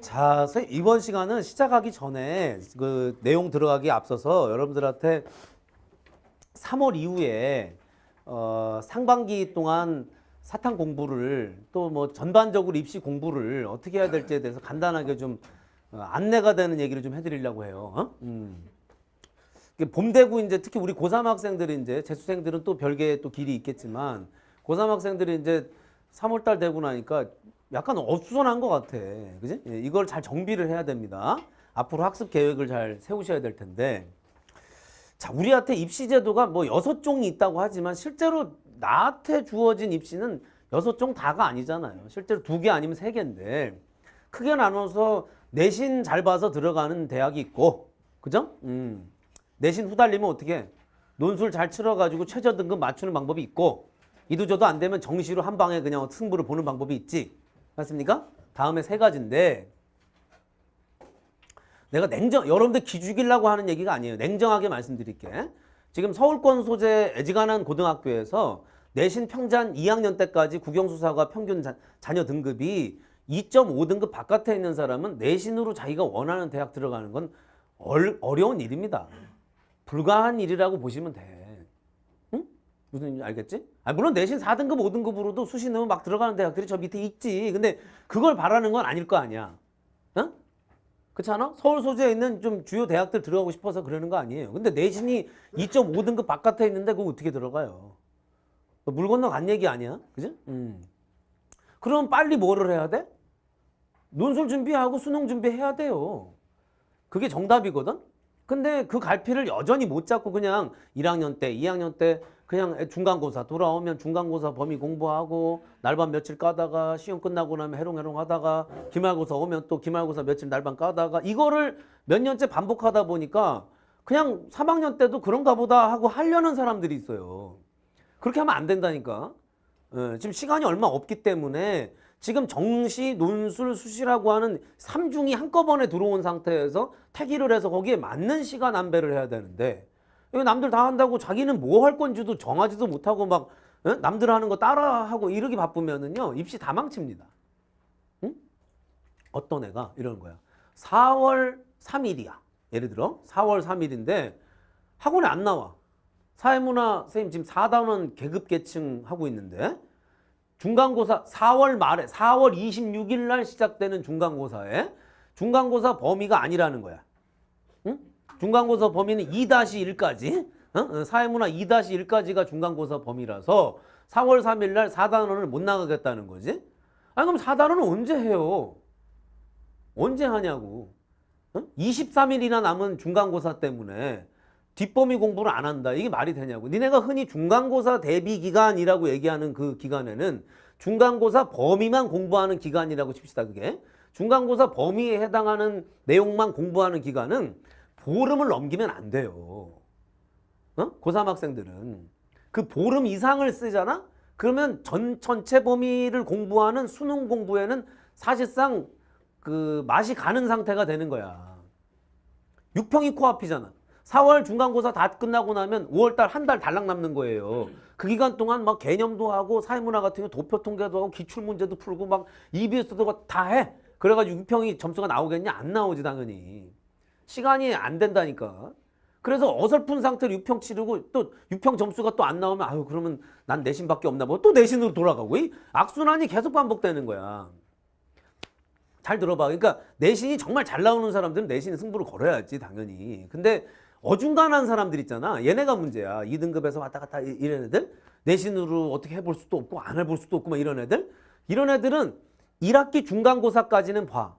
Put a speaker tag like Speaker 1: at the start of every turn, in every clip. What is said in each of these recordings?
Speaker 1: 자, 선생님, 이번 시간은 시작하기 전에 그 내용 들어가기 앞서서 여러분들한테 3월 이후에 상반기 동안 사탐 공부를 또 뭐 전반적으로 입시 공부를 어떻게 해야 될지에 대해서 간단하게 좀 안내가 되는 얘기를 좀 해드리려고 해요. 봄되고 이제 특히 우리 고3 학생들이 이제 재수생들은 또 별개의 또 길이 있겠지만 고3 학생들이 이제 3월달 되고 나니까 약간 어수선한 것 같아. 그지? 예, 이걸 잘 정비를 해야 됩니다. 앞으로 학습 계획을 잘 세우셔야 될 텐데. 자, 우리한테 입시 제도가 뭐 6종이 있다고 하지만 실제로 나한테 주어진 입시는 6종 다가 아니잖아요. 실제로 2개 아니면 3개인데 크게 나눠서 내신 잘 봐서 들어가는 대학이 있고, 그죠? 내신 후달리면 어떻게? 논술 잘 치러가지고 최저 등급 맞추는 방법이 있고, 이도저도 안 되면 정시로 한 방에 그냥 승부를 보는 방법이 있지. 맞습니까? 다음에 3가지인데, 내가 여러분들 기죽이려고 하는 얘기가 아니에요. 냉정하게 말씀드릴게. 지금 서울권 소재 애지간한 고등학교에서 내신 평잔 2학년 때까지 국영수사과 평균 자녀 등급이 2.5등급 바깥에 있는 사람은 내신으로 자기가 원하는 대학 들어가는 건 어려운 일입니다. 불가한 일이라고 보시면 돼. 응? 무슨 일인지 알겠지? 물론 내신 4등급, 5등급으로도 수시 넣으면 막 들어가는 대학들이 저 밑에 있지. 근데 그걸 바라는 건 아닐 거 아니야. 응? 그렇지 않아? 서울 소재에 있는 좀 주요 대학들 들어가고 싶어서 그러는 거 아니에요. 근데 내신이 2.5등급 바깥에 있는데 그거 어떻게 들어가요? 물 건너간 얘기 아니야? 그지? 그럼 빨리 뭐를 해야 돼? 논술 준비하고 수능 준비해야 돼요. 그게 정답이거든? 근데 그 갈피를 여전히 못 잡고 그냥 1학년 때, 2학년 때 그냥 중간고사 돌아오면 중간고사 범위 공부하고 날밤 며칠 까다가 시험 끝나고 나면 해롱해롱 하다가 기말고사 오면 또 기말고사 며칠 날밤 까다가 이거를 몇 년째 반복하다 보니까 그냥 3학년 때도 그런가 보다 하고 하려는 사람들이 있어요. 그렇게 하면 안 된다니까. 지금 시간이 얼마 없기 때문에 지금 정시, 논술, 수시라고 하는 3중이 한꺼번에 들어온 상태에서 태기를 해서 거기에 맞는 시간 안배를 해야 되는데 이거 남들 다 한다고 자기는 뭐 할 건지도 정하지도 못하고 막 남들 하는 거 따라하고 이러기 바쁘면은요 입시 다 망칩니다. 응? 어떤 애가 이러는 거야. 4월 3일이야. 예를 들어 4월 3일인데 학원에 안 나와. 사회문화 선생님 지금 4단원 계급계층 하고 있는데 중간고사 4월 말에 4월 26일 날 시작되는 중간고사에 중간고사 범위가 아니라는 거야. 응? 중간고사 범위는 2-1까지 사회문화 2-1까지가 중간고사 범위라서 4월 3일 날 4단원을 못 나가겠다는 거지. 그럼 4단원은 언제 해요? 언제 하냐고. 23일이나 남은 중간고사 때문에 뒷범위 공부를 안 한다. 이게 말이 되냐고. 니네가 흔히 중간고사 대비 기간이라고 얘기하는 그 기간에는 중간고사 범위만 공부하는 기간이라고 칩시다. 그게. 중간고사 범위에 해당하는 내용만 공부하는 기간은 보름을 넘기면 안 돼요. 고3 학생들은. 그 보름 이상을 쓰잖아? 그러면 전체 범위를 공부하는 수능 공부에는 사실상 그 맛이 가는 상태가 되는 거야. 6평이 코앞이잖아. 4월 중간고사 다 끝나고 나면 5월달 한 달 달랑 남는 거예요. 그 기간 동안 막 개념도 하고 사회문화 같은 거 도표 통계도 하고 기출문제도 풀고 막 EBS도 다 해. 그래가지고 6평이 점수가 나오겠냐? 안 나오지 당연히. 시간이 안 된다니까. 그래서 어설픈 상태로 6평 치르고 또 6평 점수가 또 안 나오면 아유 그러면 난 내신밖에 없나 뭐 또 내신으로 돌아가고 이 악순환이 계속 반복되는 거야. 잘 들어봐. 그러니까 내신이 정말 잘 나오는 사람들은 내신에 승부를 걸어야지 당연히. 근데 어중간한 사람들 있잖아. 얘네가 문제야. 2등급에서 왔다 갔다 이런 애들. 내신으로 어떻게 해볼 수도 없고 안 해볼 수도 없고 막 이런 애들. 이런 애들은 1학기 중간고사까지는 봐.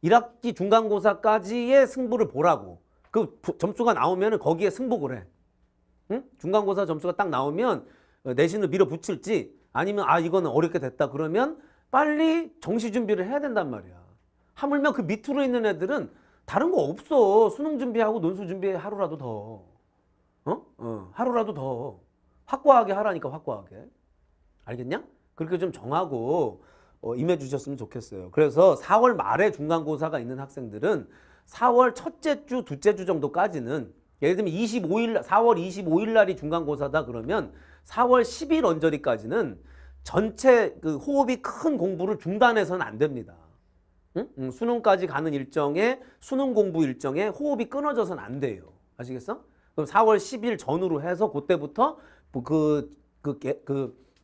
Speaker 1: 1학기 중간고사까지의 승부를 보라고. 그 점수가 나오면 거기에 승복을 해. 응? 중간고사 점수가 딱 나오면 내신을 밀어붙일지 아니면 이거는 어렵게 됐다 그러면 빨리 정시 준비를 해야 된단 말이야. 하물며 그 밑으로 있는 애들은 다른 거 없어. 수능 준비하고 논술 준비해 하루라도 더. 하루라도 더. 확고하게 하라니까 확고하게. 알겠냐? 그렇게 좀 정하고 임해 주셨으면 좋겠어요. 그래서 4월 말에 중간고사가 있는 학생들은 4월 첫째 주, 둘째 주 정도까지는 예를 들면 4월 25일 날이 중간고사다 그러면 4월 10일 언저리까지는 전체 그 호흡이 큰 공부를 중단해서는 안 됩니다. 응? 수능까지 가는 일정에 수능 공부 일정에 호흡이 끊어져서는 안 돼요. 아시겠어? 그럼 4월 10일 전후로 해서 그때부터 그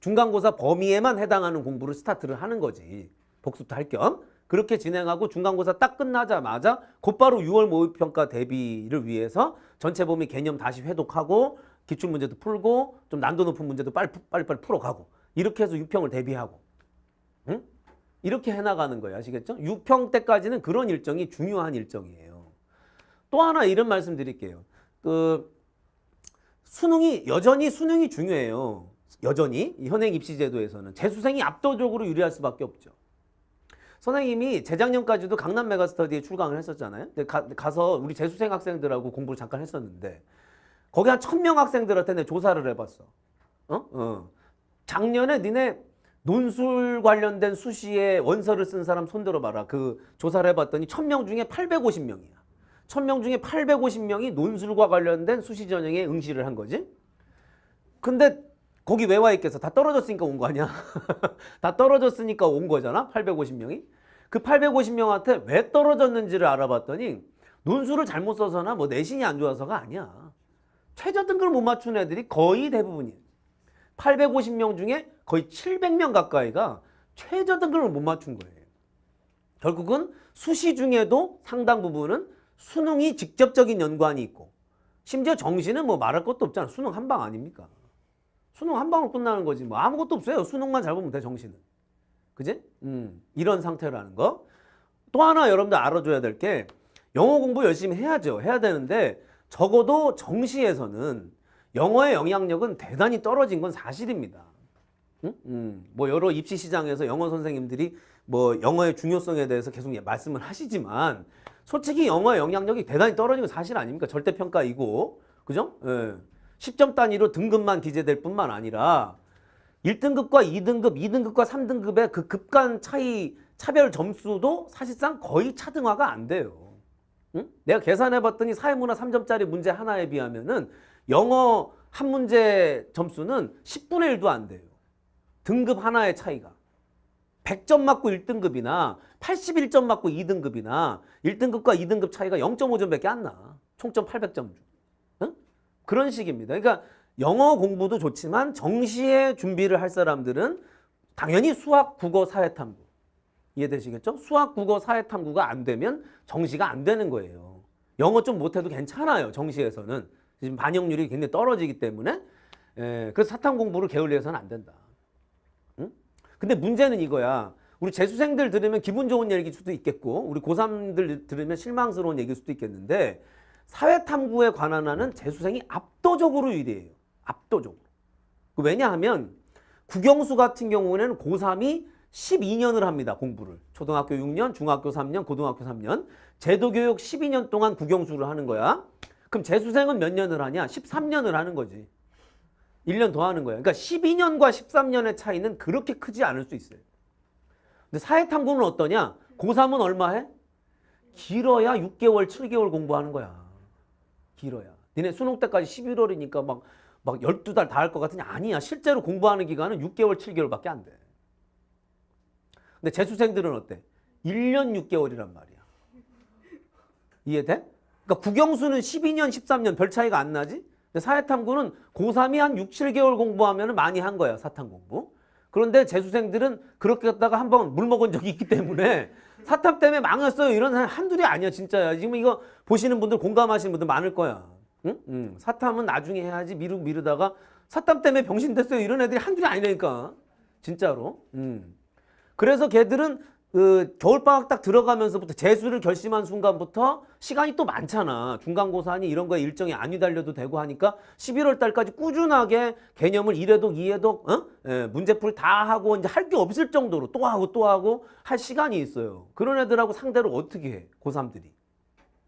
Speaker 1: 중간고사 범위에만 해당하는 공부를 스타트를 하는 거지. 복습도 할 겸. 그렇게 진행하고 중간고사 딱 끝나자마자 곧바로 6월 모의평가 대비를 위해서 전체 범위 개념 다시 회독하고 기출문제도 풀고 좀難度높은 문제도 빨리빨리 풀어가고 이렇게 해서 6평을 대비하고 응? 이렇게 해나가는 거예요. 아시겠죠? 6평 때까지는 그런 일정이 중요한 일정이에요. 또 하나 이런 말씀 드릴게요. 여전히 수능이 중요해요. 여전히 현행 입시제도에서는 재수생이 압도적으로 유리할 수밖에 없죠. 선생님이 재작년까지도 강남 메가스터디에 출강을 했었잖아요. 근데 가서 우리 재수생 학생들하고 공부를 잠깐 했었는데 거기 한 1000명 학생들한테 내 조사를 해봤어. 작년에 니네 논술 관련된 수시에 원서를 쓴 사람 손들어봐라. 그 조사를 해봤더니 1000명 중에 850명이야. 1000명 중에 850명이 논술과 관련된 수시 전형에 응시를 한 거지. 근데 거기 왜 와 있겠어? 다 떨어졌으니까 온 거 아니야? 다 떨어졌으니까 온 거잖아. 850명이. 그 850명한테 왜 떨어졌는지를 알아봤더니 논술을 잘못 써서나 뭐 내신이 안 좋아서가 아니야. 최저 등급을 못 맞춘 애들이 거의 대부분이에요. 850명 중에 거의 700명 가까이가 최저 등급을 못 맞춘 거예요. 결국은 수시 중에도 상당 부분은 수능이 직접적인 연관이 있고 심지어 정시는 뭐 말할 것도 없잖아. 수능 한 방 아닙니까? 수능 한 방으로 끝나는 거지. 뭐 아무것도 없어요. 수능만 잘 보면 돼, 정시는. 그지? 이런 상태라는 거. 또 하나 여러분들 알아줘야 될 게 영어 공부 열심히 해야죠. 해야 되는데 적어도 정시에서는 영어의 영향력은 대단히 떨어진 건 사실입니다. 뭐 여러 입시 시장에서 영어 선생님들이 뭐 영어의 중요성에 대해서 계속 말씀을 하시지만 솔직히 영어의 영향력이 대단히 떨어진 건 사실 아닙니까? 절대평가이고. 그죠? 예. 10점 단위로 등급만 기재될 뿐만 아니라 1등급과 2등급, 2등급과 3등급의 그 급간 차별 점수도 사실상 거의 차등화가 안 돼요. 응? 내가 계산해 봤더니 사회문화 3점짜리 문제 하나에 비하면은 영어 한 문제 점수는 10분의 1도 안 돼요. 등급 하나의 차이가. 100점 맞고 1등급이나 81점 맞고 2등급이나 1등급과 2등급 차이가 0.5점밖에 안 나. 총점 800점 중. 응? 그런 식입니다. 그러니까 영어 공부도 좋지만 정시에 준비를 할 사람들은 당연히 수학, 국어, 사회탐구. 이해되시겠죠? 수학, 국어, 사회탐구가 안 되면 정시가 안 되는 거예요. 영어 좀 못해도 괜찮아요. 정시에서는. 지금 반영률이 굉장히 떨어지기 때문에 그래서 사탐 공부를 게을리해서는 안 된다. 응? 근데 문제는 이거야. 우리 재수생들 들으면 기분 좋은 얘기일 수도 있겠고 우리 고3들 들으면 실망스러운 얘기일 수도 있겠는데 사회탐구에 관한 하는 재수생이 압도적으로 유리해요. 압도적으로. 왜냐하면 국영수 같은 경우에는 고3이 12년을 합니다. 공부를. 초등학교 6년, 중학교 3년, 고등학교 3년. 제도교육 12년 동안 국영수를 하는 거야. 그럼 재수생은 몇 년을 하냐? 13년을 하는 거지. 1년 더 하는 거야. 그러니까 12년과 13년의 차이는 그렇게 크지 않을 수 있어요. 근데 사회탐구는 어떠냐? 고3은 얼마 해? 길어야 6개월, 7개월 공부하는 거야. 길어야. 니네 수능 때까지 11월이니까 막 12달 다 할 것 같으냐? 아니야. 실제로 공부하는 기간은 6개월, 7개월밖에 안 돼. 근데 재수생들은 어때? 1년 6개월이란 말이야. 이해돼? 그러니까 국영수는 12년, 13년 별 차이가 안 나지? 근데 사회탐구는 고3이 한 6, 7개월 공부하면 많이 한 거야. 사탐 공부. 그런데 재수생들은 그렇게 했다가 한번 물 먹은 적이 있기 때문에 사탐 때문에 망했어요. 이런 사람 한둘이 아니야. 진짜야. 지금 이거 보시는 분들 공감하시는 분들 많을 거야. 응? 사탐은 나중에 해야지 미루다가 사탐 때문에 병신 됐어요. 이런 애들이 한둘이 아니라니까. 진짜로. 그래서 걔들은 그 겨울방학 딱 들어가면서부터 재수를 결심한 순간부터 시간이 또 많잖아. 중간고사니 이런 거에 일정이 안 유달려도 되고 하니까 11월 달까지 꾸준하게 개념을 1회독, 2회독, 문제풀이 다 하고 이제 할 게 없을 정도로 또 하고 할 시간이 있어요. 그런 애들하고 상대로 어떻게 해? 고3들이.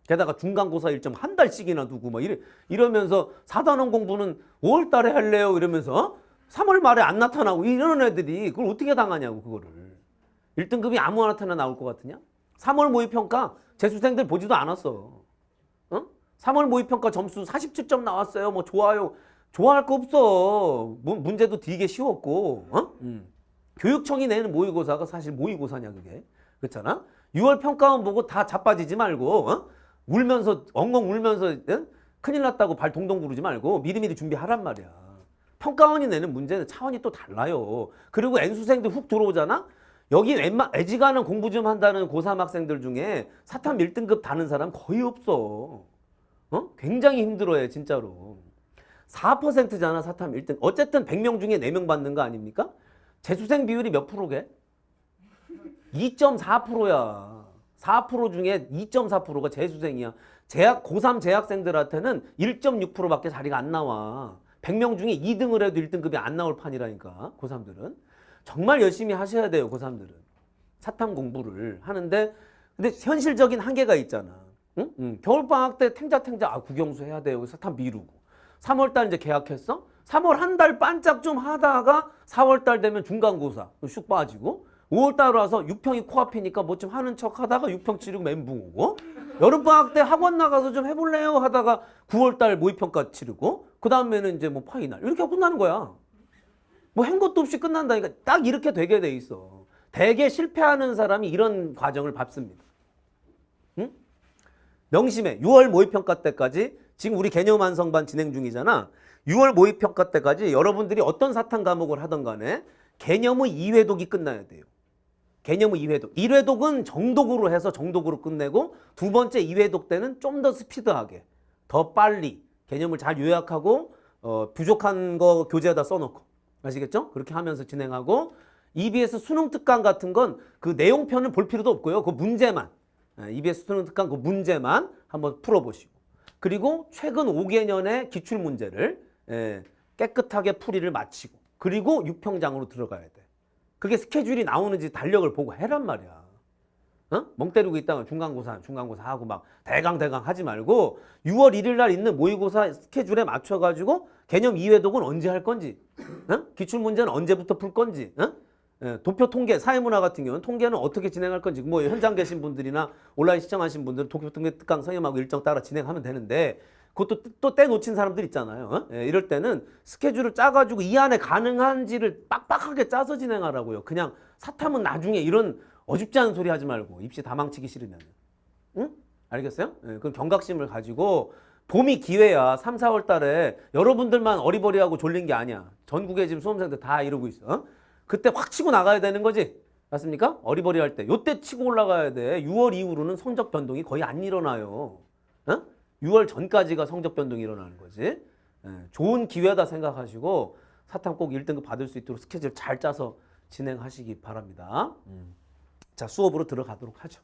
Speaker 1: 게다가 중간고사 일정 한 달씩이나 두고 막 이러면서 4단원 공부는 5월 달에 할래요 이러면서 3월 말에 안 나타나고 이런 애들이 그걸 어떻게 당하냐고 그거를. 1등급이 아무한테나 나올 것 같으냐? 3월 모의평가 재수생들 보지도 않았어. 3월 모의평가 점수 47점 나왔어요. 뭐 좋아요. 좋아할 거 없어. 문제도 되게 쉬웠고. 교육청이 내는 모의고사가 사실 모의고사냐 그게. 그렇잖아? 6월 평가원 보고 다 자빠지지 말고 울면서 엉엉 울면서 큰일 났다고 발 동동 구르지 말고 미리미리 준비하란 말이야. 평가원이 내는 문제는 차원이 또 달라요. 그리고 N수생들 훅 들어오잖아? 여기 애지간한 공부 좀 한다는 고3 학생들 중에 사탐 1등급 다는 사람 거의 없어. 굉장히 힘들어해 진짜로. 4%잖아 사탐 1등. 어쨌든 100명 중에 4명 받는 거 아닙니까? 재수생 비율이 몇 프로게? 2.4%야. 4% 중에 2.4%가 재수생이야. 고3 재학생들한테는 1.6%밖에 자리가 안 나와. 100명 중에 2등을 해도 1등급이 안 나올 판이라니까. 고3들은. 정말 열심히 하셔야 돼요. 고3들은. 사탐 공부를 하는데 근데 현실적인 한계가 있잖아. 응? 겨울방학 때 탱자 국영수 해야 돼요. 사탐 미루고. 3월달 이제 계약했어? 3월 한 달 반짝 좀 하다가 4월달 되면 중간고사 쑥 빠지고 5월달 와서 6평이 코앞이니까 뭐 좀 하는 척 하다가 6평 치르고 멘붕 오고 여름방학 때 학원 나가서 좀 해볼래요 하다가 9월달 모의평가 치르고 그 다음에는 이제 뭐 파이널 이렇게 하고 끝나는 거야. 뭐 한 것도 없이 끝난다니까. 딱 이렇게 되게 돼 있어. 대개 실패하는 사람이 이런 과정을 밟습니다. 응? 명심해. 6월 모의평가 때까지 지금 우리 개념 완성반 진행 중이잖아. 6월 모의평가 때까지 여러분들이 어떤 사탐 과목을 하던 간에 개념의 2회독이 끝나야 돼요. 개념의 2회독. 1회독은 정독으로 해서 정독으로 끝내고 두 번째 2회독 때는 좀 더 스피드하게 더 빨리 개념을 잘 요약하고 부족한 거 교재에다 써놓고 아시겠죠? 그렇게 하면서 진행하고 EBS 수능 특강 같은 건 그 내용편을 볼 필요도 없고요. 그 문제만 EBS 수능 특강 그 문제만 한번 풀어보시고 그리고 최근 5개년의 기출문제를 깨끗하게 풀이를 마치고 그리고 6평장으로 들어가야 돼. 그게 스케줄이 나오는지 달력을 보고 해란 말이야. 멍 때리고 있다가 중간고사 하고 막 대강 하지 말고 6월 1일 날 있는 모의고사 스케줄에 맞춰가지고 개념 2회독은 언제 할 건지 기출문제는 언제부터 풀 건지 도표 통계, 사회문화 같은 경우는 통계는 어떻게 진행할 건지 뭐 현장 계신 분들이나 온라인 시청하신 분들은 도표 통계 특강 선임하고 일정 따라 진행하면 되는데 그것도 또 때 놓친 사람들 있잖아요. 이럴 때는 스케줄을 짜가지고 이 안에 가능한지를 빡빡하게 짜서 진행하라고요. 그냥 사탐은 나중에 이런 어줍지 않은 소리 하지 말고 입시 다 망치기 싫으면. 응? 알겠어요? 그럼 경각심을 가지고 봄이 기회야. 3, 4월 달에 여러분들만 어리버리하고 졸린 게 아니야. 전국에 지금 수험생들 다 이러고 있어. 그때 확 치고 나가야 되는 거지. 맞습니까? 어리버리할 때. 요때 치고 올라가야 돼. 6월 이후로는 성적 변동이 거의 안 일어나요. 6월 전까지가 성적 변동이 일어나는 거지. 좋은 기회다 생각하시고 사탐 꼭 1등급 받을 수 있도록 스케줄 잘 짜서 진행하시기 바랍니다. 자, 수업으로 들어가도록 하죠.